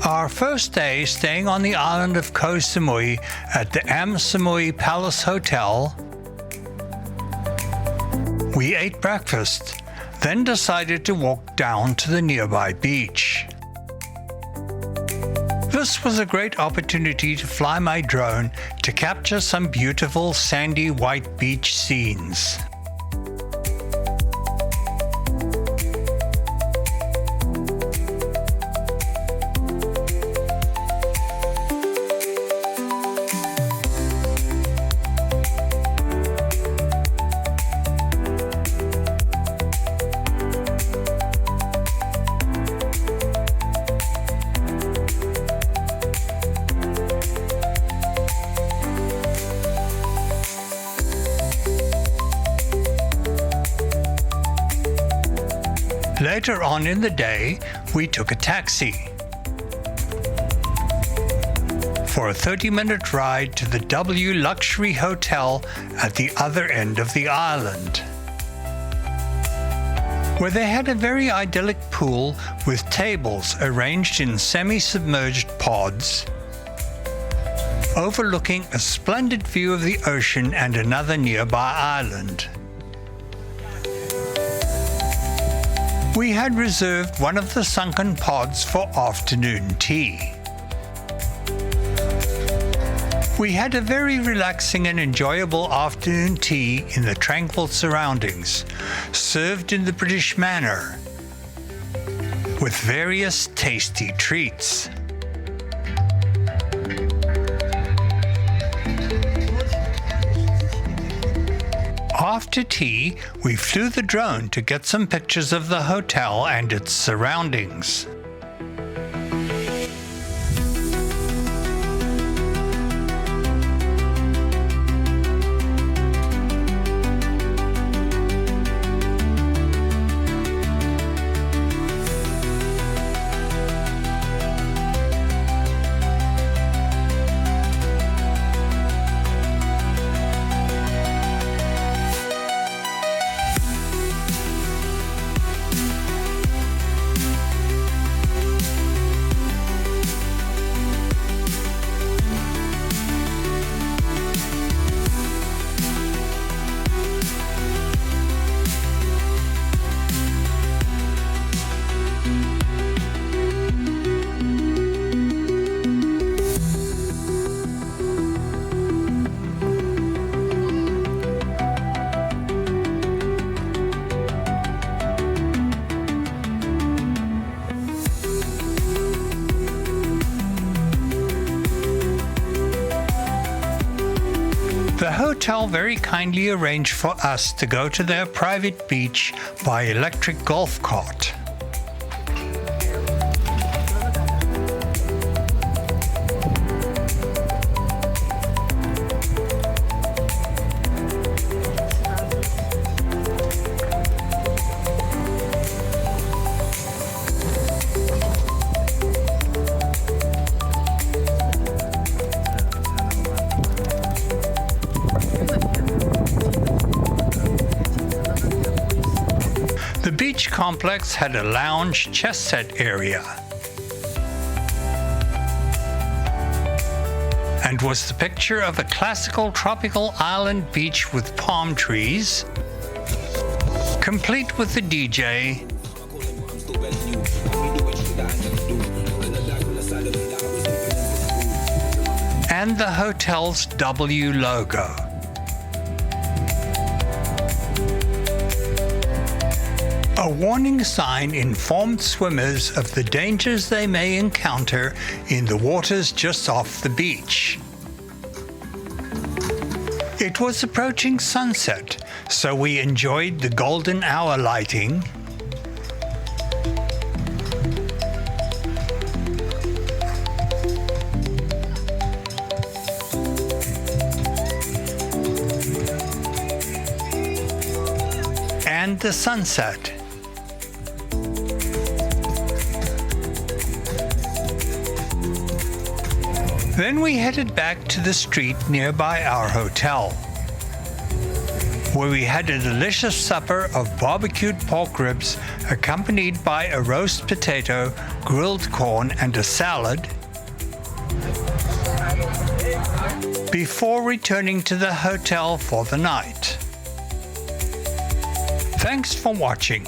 Our first day staying on the island of Koh Samui at the Samui Palace Hotel, we ate breakfast, then decided to walk down to the nearby beach. This was a great opportunity to fly my drone to capture some beautiful sandy white beach scenes. Later on in the day, we took a taxi for a 30-minute ride to the W Luxury Hotel at the other end of the island, where they had a very idyllic pool with tables arranged in semi-submerged pods, overlooking a splendid view of the ocean and another nearby island. We had reserved one of the sunken pods for afternoon tea. We had a very relaxing and enjoyable afternoon tea in the tranquil surroundings, served in the British manner, with various tasty treats. After tea, we flew the drone to get some pictures of the hotel and its surroundings. The hotel very kindly arranged for us to go to their private beach by electric golf cart. The beach complex had a lounge chess set area and was the picture of a classical tropical island beach with palm trees, complete with the DJ and the hotel's W logo. A warning sign informed swimmers of the dangers they may encounter in the waters just off the beach. It was approaching sunset, so we enjoyed the golden hour lighting and the sunset. Then we headed back to the street nearby our hotel, where we had a delicious supper of barbecued pork ribs accompanied by a roast potato, grilled corn, and a salad, before returning to the hotel for the night. Thanks for watching.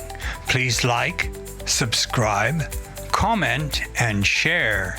Please like, subscribe, comment, and share.